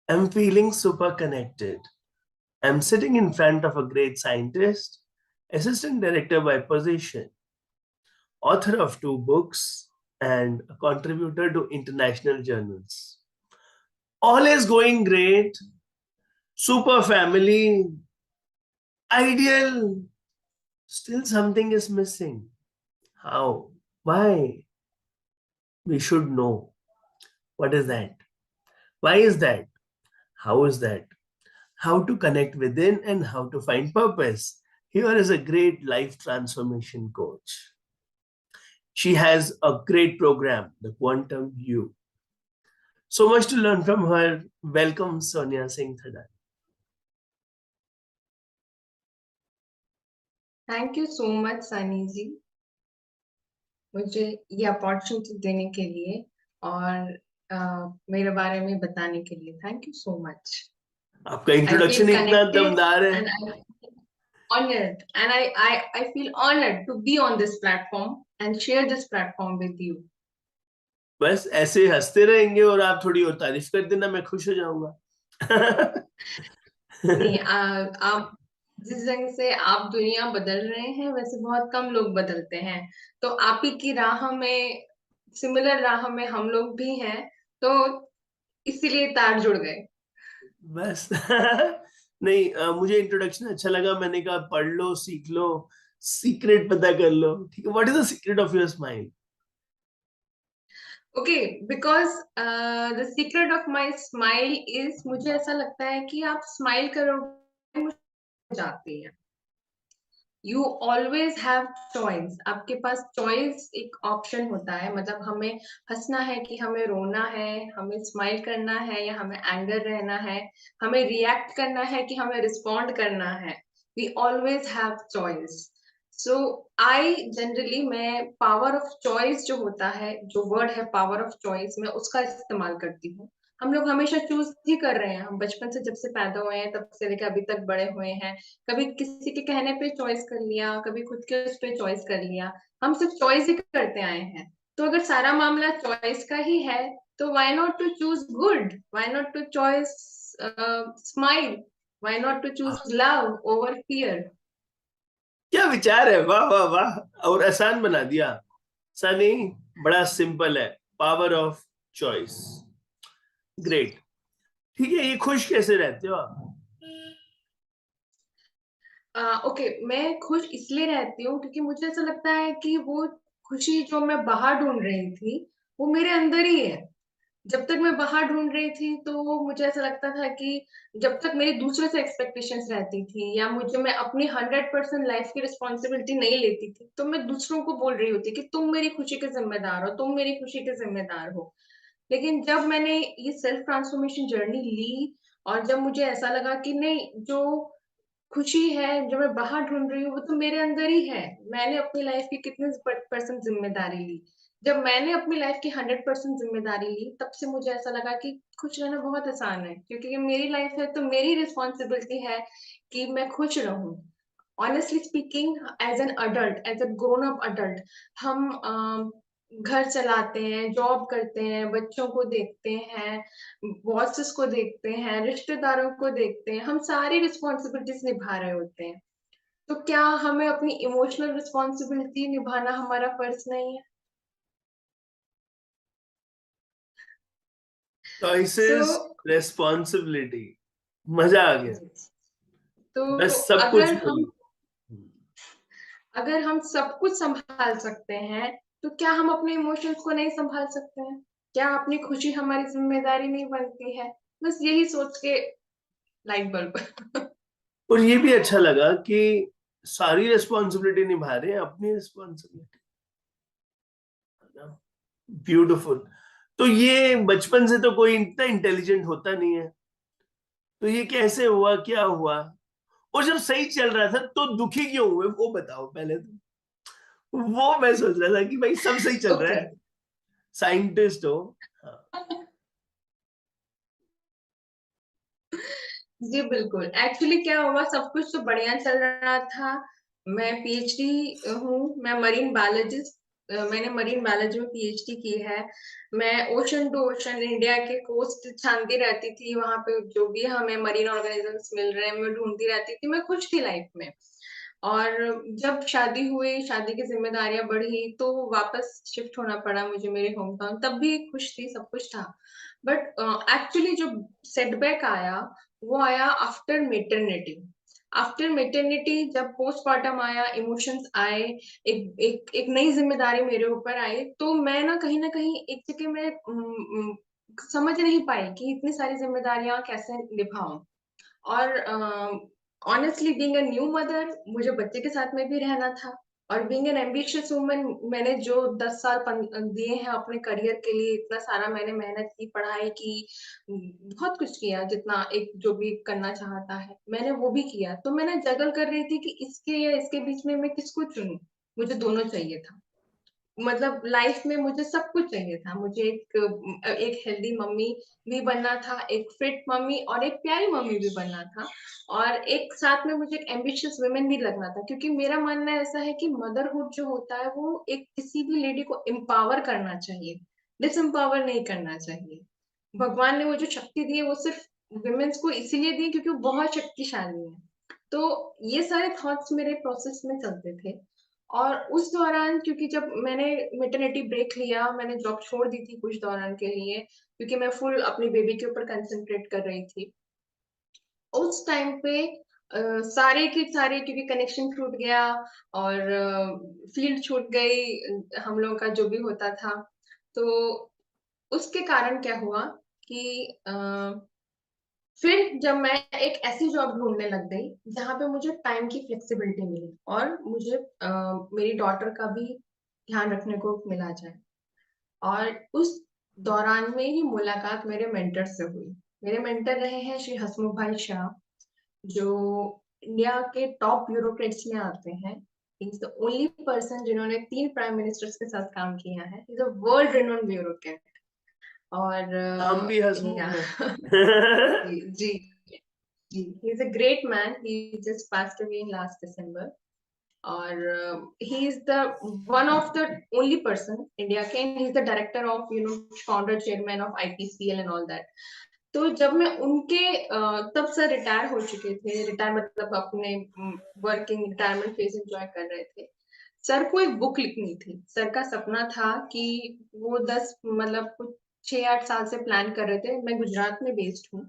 I'm feeling super connected. I'm sitting in front of a great scientist, assistant director by position, author of 2 books, and a contributor to international journals. All is going great, super family, ideal. Still, something is missing. How? Why? We should know. What is that? Why is that? How is that? How to connect within and how to find purpose. Here is a great life transformation coach. She has a great program, the Quantum You. So much to learn from her. Welcome, Sonia Singh Thadar. Thank you so much Sunny ji, मुझे ये opportunity देने के लिए और मेरे बारे में बताने के लिए थैंक यू सो मच. आपका I feel इंट्रोडक्शन इतना connected दमदार है. and I'm honored, and I feel honored to be on this platform and share this platform with you. बस ऐसे हंसते रहेंगे और आप थोड़ी और तारीफ कर देना, मैं खुश हो जाऊंगा. नहीं, आप जिस ढंग से आप दुनिया बदल रहे हैं वैसे बहुत कम लोग बदलते हैं, तो आप ही की राह में, सिमिलर राह में हम लोग भी हैं, तो इसीलिए तार जुड़ गए. बस. नहीं, मुझे इंट्रोडक्शन अच्छा लगा. मैंने कहा पढ़ लो, सीख लो, सीक्रेट पता कर लो. ठीक है, what is the secret of your smile? Okay, because the secret of my smile is, मुझे ऐसा लगता है कि आप स्माइल करोगे मुझे जाती है. यू ऑलवेज हैव चॉइस, आपके पास चॉइस एक ऑप्शन होता है. मतलब हमें हंसना है कि हमें रोना है, हमें स्माइल करना है या हमें एंगर रहना है, हमें रिएक्ट करना है कि हमें रिस्पॉन्ड करना है. We always have choice. So I generally, मैं पावर ऑफ चॉइस जो होता है, जो वर्ड है पावर ऑफ चॉइस, मैं उसका इस्तेमाल करती हूँ. हम लोग हमेशा चूज ही कर रहे हैं, हम बचपन से जब से पैदा हुए हैं तब से लेकर अभी तक बड़े हुए हैं. कभी किसी के कहने पे चॉइस कर लिया, कभी खुद के उस पे चॉइस कर लिया. हम सिर्फ चॉइस ही करते आए हैं. तो अगर सारा मामला चॉइस का ही है, तो why not to choose good, why not to choice smile, why not to choose love over fear. क्या विचार है! वाह वाह वाह! और आसान बना दिया. सनी, बड़ा सिंपल है. Power of choice. ग्रेट. ठीक है, ये खुश कैसे रहते हो आप? ओके, मैं खुश इसलिए रहती हूँ क्योंकि मुझे ऐसा लगता है कि वो खुशी जो मैं बाहर ढूंढ रही थी वो मेरे अंदर ही है. जब तक मैं बाहर ढूंढ रही थी तो मुझे ऐसा लगता था कि जब तक मेरी दूसरे से एक्सपेक्टेशंस रहती थी या मुझे, मैं अपनी 100% लाइफ की रिस्पॉन्सिबिलिटी नहीं लेती थी, तो मैं दूसरों को बोल रही होती कि तुम मेरी खुशी के जिम्मेदार हो, तुम मेरी खुशी के जिम्मेदार हो. लेकिन जब मैंने ये सेल्फ ट्रांसफॉर्मेशन जर्नी ली और जब मुझे ऐसा लगा कि नहीं, जो खुशी है जो मैं बाहर ढूंढ रही हूँ वो तो मेरे अंदर ही है. मैंने अपनी लाइफ की कितने परसेंट जिम्मेदारी ली. जब मैंने अपनी लाइफ की 100% जिम्मेदारी ली, तब से मुझे ऐसा लगा कि खुश रहना बहुत आसान है, क्योंकि ये मेरी लाइफ है तो मेरी रिस्पॉन्सिबिलिटी है कि मैं खुश रहूं. Honestly speaking, as an adult, as a grown up adult, हम घर चलाते हैं, जॉब करते हैं, बच्चों को देखते हैं, बॉसेस को देखते हैं, रिश्तेदारों को देखते हैं, हम सारी रिस्पॉन्सिबिलिटीज निभा रहे होते हैं. तो क्या हमें अपनी इमोशनल रिस्पॉन्सिबिलिटी निभाना हमारा फर्ज नहीं है? सो चॉइसेस, रेस्पॉन्सिबिलिटी. मजा आ गया. तो बस सब कुछ अगर बोल. हम अगर हम सब कुछ संभाल सकते हैं, तो क्या हम अपने इमोशंस को नहीं संभाल सकते हैं? क्या अपनी खुशी हमारी जिम्मेदारी नहीं बनती है? बस यही सोच के लाइट बल्ब. और ये भी अच्छा लगा कि सारी रिस्पॉन्सिबिलिटी निभा रहे हैं, अपनी रिस्पॉन्सिबिलिटी. ब्यूटीफुल. तो ये बचपन से तो कोई इतना इंटेलिजेंट होता नहीं है, तो ये कैसे हुआ, क्या हुआ? और जब सही चल रहा था तो दुखी क्यों हुए, वो बताओ पहले तो. वो मैं सोच रहा था कि भाई सब सही चल रहा ओके. है, साइंटिस्ट हो. हाँ. जी बिल्कुल, एक्चुअली क्या हुआ, सब कुछ तो बढ़िया चल रहा था. मैं पीएचडी हूँ, मैं मरीन बायोलॉजिस्ट मैंने मरीन बायोलॉजी में पीएचडी की है। मैं ओशन टू ओशन इंडिया के कोस्ट छानती रहती थी, वहां पे जो भी हमें मरीन ऑर्गेनिजम्स मिल रहे हैं मैं ढूंढती रहती थी। मैं खुश थी लाइफ में। और जब शादी हुई, शादी की जिम्मेदारियां बढ़ी, तो वापस शिफ्ट होना पड़ा मुझे मेरे होम टाउन। तब भी खुश थी, सब कुछ था। बट एक्चुअली जो सेटबैक आया, वो आया आफ्टर मेटर्निटी। आफ्टर मेटर्निटी जब पोस्टमार्टम आया, इमोशंस आए, एक एक एक नई जिम्मेदारी मेरे ऊपर आई, तो मैं ना कहीं एक जगह में समझ नहीं पाई कि इतनी सारी जिम्मेदारियां कैसे निभाऊं। और honestly being a new mother, मुझे बच्चे के साथ में भी रहना था। और बीइंग एन एम्बिशियस वुमन, मैंने जो 10 साल दिए हैं अपने करियर के लिए, इतना सारा मैंने मेहनत की, पढ़ाई की, बहुत कुछ किया, जितना एक जो भी करना चाहता है मैंने वो भी किया। तो मैंने जगल कर रही थी कि इसके या इसके बीच में मैं किसको चुनूं। मुझे दोनों चाहिए था। मतलब लाइफ में मुझे सब कुछ चाहिए था। मुझे एक हेल्दी मम्मी भी बनना था, एक फिट मम्मी और एक प्यारी मम्मी भी बनना था। और एक साथ में मुझे एक एम्बिशियस वुमेन भी लगना था, क्योंकि मेरा मानना ऐसा है कि मदरहुड जो होता है वो एक किसी भी लेडी को एम्पावर करना चाहिए, डिसएम्पावर नहीं करना चाहिए। भगवान ने वो जो शक्ति दी है वो सिर्फ वुमेन्स को इसीलिए दी क्योंकि वो बहुत शक्तिशाली है। तो ये सारे थॉट्स मेरे प्रोसेस में चलते थे। और उस दौरान, क्योंकि जब मैंने मेटर्निटी ब्रेक लिया, मैंने जॉब छोड़ दी थी कुछ दौरान के लिए, क्योंकि मैं फुल अपनी बेबी के ऊपर कंसंट्रेट कर रही थी। उस टाइम पे सारे के सारे, क्योंकि कनेक्शन छूट गया और फील्ड छूट गई, हम लोगों का जो भी होता था। तो उसके कारण क्या हुआ कि फिर जब मैं एक ऐसी जॉब ढूंढने लग गई जहां पे मुझे टाइम की फ्लेक्सिबिलिटी मिली और मुझे मेरी डॉटर का भी ध्यान रखने को मिला जाए। और उस दौरान में ही मुलाकात मेरे मेंटर से हुई। मेरे मेंटर रहे हैं श्री हसमुख भाई शाह, जो इंडिया के टॉप ब्यूरोक्रेट्स में आते हैं। इज द ओनली पर्सन जिन्होंने 3 प्राइम मिनिस्टर्स के साथ काम किया है। Is a world renowned bureaucrat. और नाम भी हंसमुख या है। जी जी जी, he is a great man. He just passed away in last December. और he is the one of the only person India can. He is the director of, founder chairman of IPCL and all that. तो जब मैं उनके तब sir retire हो चुके थे, retire मतलब अपने वर्किंग रिटायरमेंट फेज एंजॉय कर रहे थे। सर को एक बुक लिखनी थी। सर का सपना था कि वो 10 मतलब कुछ 6-8 साल से प्लान कर रहे थे। मैं गुजरात में बेस्ड हूँ,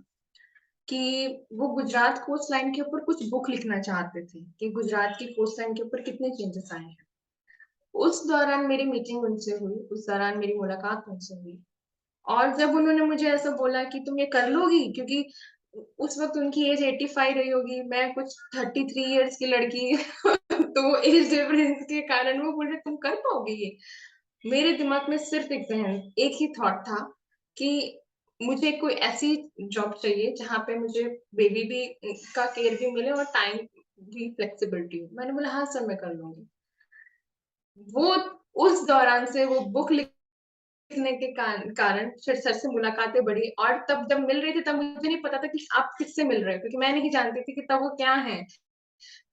कि वो गुजरात कोस्ट लाइन के ऊपर कुछ बुक लिखना चाहते थे कि गुजरात की कोस्ट लाइन के ऊपर कितने चेंजेस आए हैं। उस दौरान मेरी मीटिंग उनसे हुई, उस दौरान मेरी मुलाकात उनसे हुई। और जब उन्होंने मुझे ऐसा बोला कि तुम ये कर लोगी, क्योंकि उस वक्त उनकी एज 85 रही होगी, मैं कुछ 33 इयर्स की लड़की तो एज डिफरेंस के कारण वो बोले तुम कर पाओगे ये। मेरे दिमाग में सिर्फ एक ही थॉट था कि मुझे कोई ऐसी जॉब चाहिए जहाँ पे मुझे बेबी भी का केयर भी मिले और टाइम भी फ्लेक्सिबिलिटी हो। मैंने बोला हाँ सर, मैं कर लूंगी। वो उस दौरान से वो बुक लिखने के कारण फिर सर से मुलाकातें बढ़ी। और तब जब मिल रही थी तब मुझे नहीं पता था कि आप किससे मिल रहे हो, क्योंकि मैं नहीं जानती थी कि तब वो क्या है।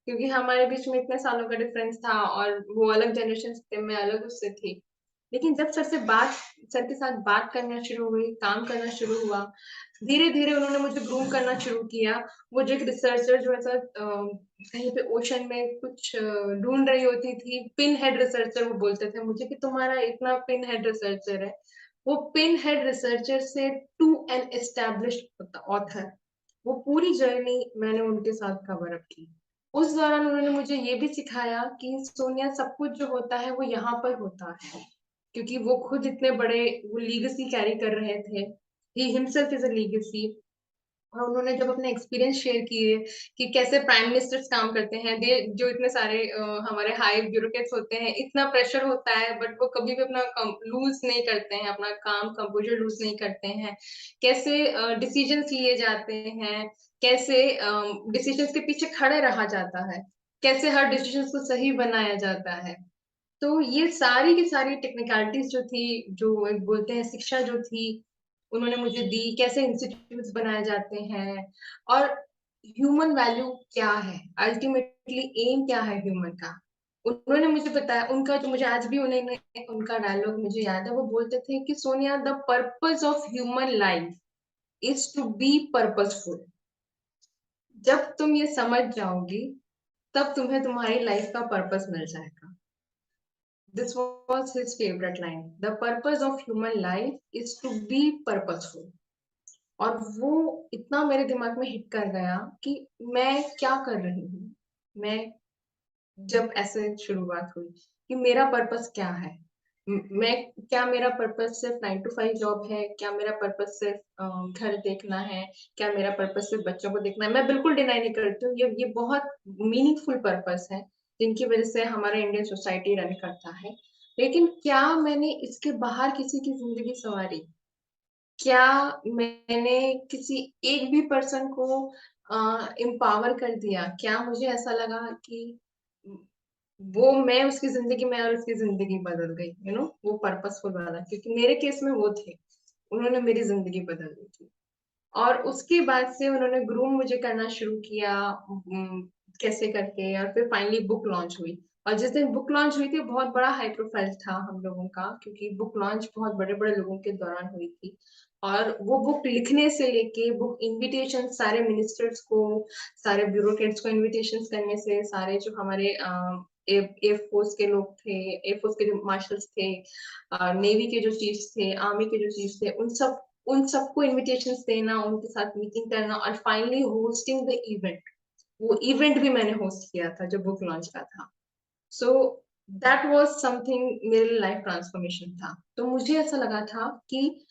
क्योंकि हमारे बीच में इतने सालों का डिफरेंस था और वो अलग जनरेशन से थे, मैं अलग उससे थी। लेकिन जब सर के साथ बात करना शुरू हुई, काम करना शुरू हुआ, धीरे धीरे उन्होंने मुझे ग्रूम करना शुरू किया। वो जो एक रिसर्चर जो ऐसा कहीं पे ओशन में कुछ ढूंढ रही होती थी, पिन हेड रिसर्चर वो बोलते थे मुझे कि तुम्हारा इतना पिन हेड रिसर्चर है। वो पिन हेड रिसर्चर से टू एन एस्टेब्लिश्ड ऑथर, वो पूरी जर्नी मैंने उनके साथ कवर अप की। उस दौरान उन्होंने मुझे ये भी सिखाया कि सोनिया, सब कुछ जो होता है वो यहाँ पर होता है। क्योंकि वो खुद इतने बड़े वो लीगेसी कैरी कर रहे थे। He himself is a legacy. और उन्होंने जब अपने एक्सपीरियंस शेयर किए कि कैसे प्राइम मिनिस्टर्स काम करते हैं, दे जो इतने सारे हमारे हाई ब्यूरोक्रेट्स होते हैं, इतना प्रेशर होता है बट वो कभी भी अपना लूज नहीं करते हैं, अपना काम कंपोजर लूज नहीं करते हैं। कैसे डिसीजंस लिए जाते हैं, कैसे डिसीजंस के पीछे खड़े रहा जाता है, कैसे हर डिसीजन को सही बनाया जाता है। तो ये सारी की सारी टेक्निकलिटीज जो थी, जो एक बोलते हैं शिक्षा जो थी, उन्होंने मुझे दी। कैसे इंस्टीट्यूट्स बनाए जाते हैं और ह्यूमन वैल्यू क्या है, अल्टीमेटली एम क्या है ह्यूमन का। उन्होंने मुझे बताया, उनका जो मुझे आज भी उनका डायलॉग मुझे याद है, वो बोलते थे कि Sonia, the purpose of human life is to be purposeful. जब तुम ये समझ जाओगी, तब तुम्हें तुम्हारी लाइफ का पर्पस मिल जाएगा। This was his favourite line, the purpose of human life is to be purposeful. और वो इतना मेरे दिमाग में हिट कर गया कि मैं क्या कर रही हूँ। मैं जब ऐसे शुरुआत हुई कि मेरा पर्पस क्या है, मैं क्या, मेरा पर्पस सिर्फ 9 to 5 जॉब है, क्या मेरा पर्पस सिर्फ घर देखना है, क्या मेरा पर्पस सिर्फ बच्चों को देखना है। मैं बिल्कुल डिनाई नहीं करती हूँ, ये बहुत मीनिंगफुल पर्पस है जिनकी वजह से हमारा इंडियन सोसाइटी रन करता है। लेकिन क्या मैंने इसके बाहर किसी की जिंदगी संवारी? क्या मैंने किसी एक भी पर्सन को एम्पावर कर दिया? क्या मुझे ऐसा लगा कि वो मैं उसकी जिंदगी में और उसकी जिंदगी बदल गई, वो पर्पसफुल वाला? क्योंकि मेरे केस में वो थे, उन्होंने मेरी जिंदगी बदल दी थी। और उसके बाद से उन्होंने ग्रूम मुझे करना शुरू किया, कैसे करके, और फिर फाइनली बुक लॉन्च हुई। और जिस दिन बुक लॉन्च हुई थी, बहुत बड़ा हाई प्रोफाइल था हम लोगों का, क्योंकि बुक लॉन्च बहुत बड़े बड़े लोगों के दौरान हुई थी। और वो बुक लिखने से लेके बुक इनविटेशन, सारे मिनिस्टर्स को, सारे ब्यूरोक्रेट्स को इनविटेशन करने से, सारे जो हमारे एयरफोर्स के लोग थे, एयरफोर्स के जो मार्शल्स थे, नेवी के जो चीफ्स थे, आर्मी के जो चीफ्स थे, उन सबको इनविटेशंस देना, उनके साथ मीटिंग करना, और फाइनली होस्टिंग द इवेंट। वो इवेंट भी मैंने होस्ट किया था जो बुक लॉन्च का था। सो दैट वाज समथिंग, मेरे लाइफ ट्रांसफॉर्मेशन था। तो मुझे ऐसा लगा था कि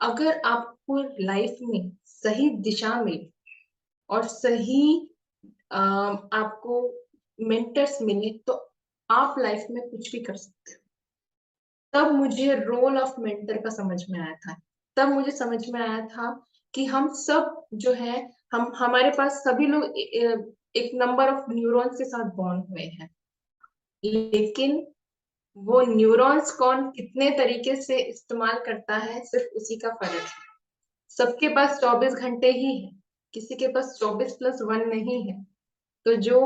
अगर आपको लाइफ में सही दिशा मिले और सही आपको मेंटर्स मिले, तो आप लाइफ में कुछ भी कर सकते हो। तब मुझे रोल ऑफ मेंटर का समझ में आया था। तब मुझे समझ में आया था कि हम सब जो है, हम हमारे पास सभी लोग एक नंबर ऑफ न्यूरॉन्स के साथ बॉर्न हुए हैं, लेकिन वो न्यूरॉन्स कौन कितने तरीके से इस्तेमाल करता है, सिर्फ उसी का फर्क है। सबके पास 24 घंटे ही है, किसी के पास 24+1 नहीं है। तो जो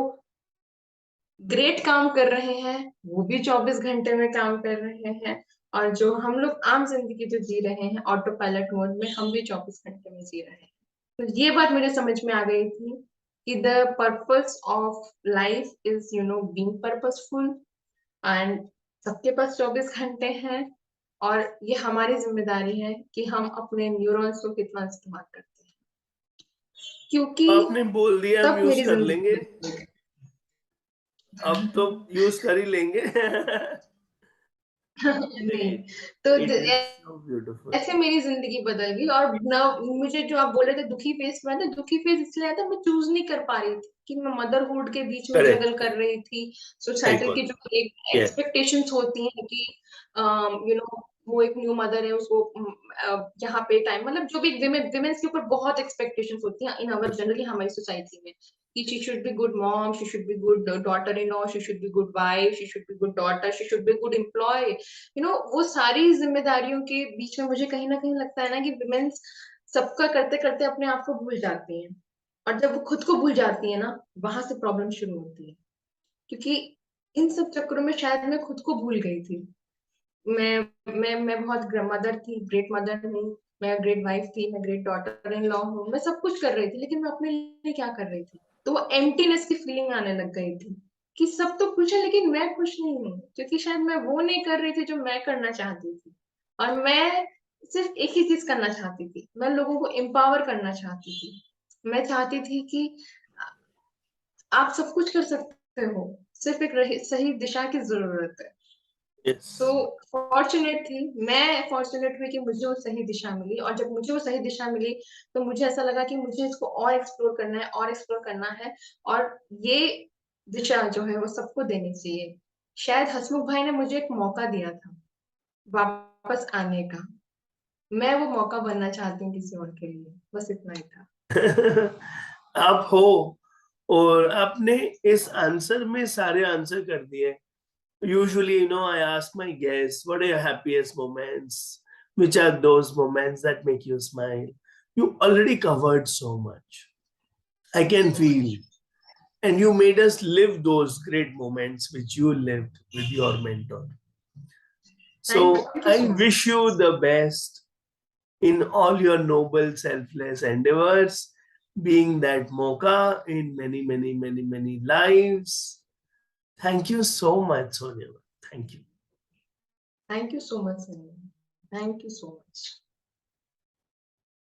ग्रेट काम कर रहे हैं, वो भी 24 घंटे में काम कर रहे हैं, और जो हम लोग आम जिंदगी जो जी रहे हैं ऑटो पायलट मोड में, हम भी 24 घंटे में जी रहे हैं। तो ये बात मुझे समझ में आ गई थी कि the purpose of life is being purposeful. And सबके पास 24 घंटे हैं, और ये हमारी जिम्मेदारी है कि हम अपने न्यूरॉन्स को कितना इस्तेमाल करते हैं। क्योंकि आपने बोल दिया हम तब यूज मेरी कर लेंगे, जिंदगी अब तो यूज कर ही लेंगे। नहीं, देखिए, तो इट इज सो ब्यूटीफुल। ऐसे मेरी जिंदगी बदल गई। और न, मुझे जो आप बोल रहे थे दुखी फेस में, तो दुखी फेस इसलिए आया था, मैं चूज नहीं कर पा रही थी कि मैं मदरहुड के बीच में जगल करेक्ट, कर रही थी। सही सोसाइटी की कॉल। जो एक यस, एक्सपेक्टेशंस होती हैं कि वो एक न्यू मदर है, उसको यहाँ पे टाइम, मतलब जो भी विमेन्स के ऊपर बहुत एक्सपेक्टेशंस होती हैं इन अवर जनरली हमारी सोसाइटी में, कि she should be good mom, she should be good daughter-in-law, she should be good wife, she should be good daughter, she should be good employee। वो सारी जिम्मेदारियों के बीच में मुझे कहीं ना कहीं लगता है ना कि विमेन्स सबका करते करते अपने आप को भूल जाती हैं। और जब वो खुद को भूल जाती है ना, वहां से प्रॉब्लम शुरू होती है। क्योंकि इन सब चक्करों में शायद मैं खुद को भूल गई थी। मैं बहुत मदर थी, ग्रेट मदर हूँ, मैं ग्रेट वाइफ थी, मैं ग्रेट डॉटर इन लॉ हूँ, मैं सब कुछ कर रही थी, लेकिन मैं अपने लिए क्या कर रही थी? तो वो एम्प्टीनेस की फीलिंग आने लग गई थी कि सब तो खुश है लेकिन मैं खुश नहीं हूँ, क्योंकि शायद मैं वो नहीं कर रही थी जो मैं करना चाहती थी। और मैं सिर्फ एक ही चीज करना चाहती थी, मैं लोगों को एम्पावर करना चाहती थी। मैं चाहती थी कि आप सब कुछ कर सकते हो, सिर्फ एक सही दिशा की जरूरत है। यस। तो मैं फॉर्चुनेट हुई कि मुझे वो सही दिशा मिली, और जब मुझे वो सही दिशा मिली, तो मुझे ऐसा लगा कि मुझे इसको और एक्सप्लोर करना है, और एक्सप्लोर करना है। और ये दिशा जो है वो सबको देनी चाहिए। शायद हसमुख भाई ने मुझे एक मौका दिया था वापस आने का। मैं वो मौका बनना चाहती हूँ किसी और के लिए, बस इतना ही था। आप हो, और आपने इस आंसर में सारे आंसर कर दिए। Usually, I ask my guests, what are your happiest moments? Which are those moments that make you smile? You already covered so much. I can feel and you made us live those great moments which you lived with your mentor. Thank So you I so much. wish you the best in all your noble, selfless endeavors, being that Mocha in many, many, many, many lives. Thank you so much, Sonia. Thank you. Thank you so much, Sunil. Thank you so much.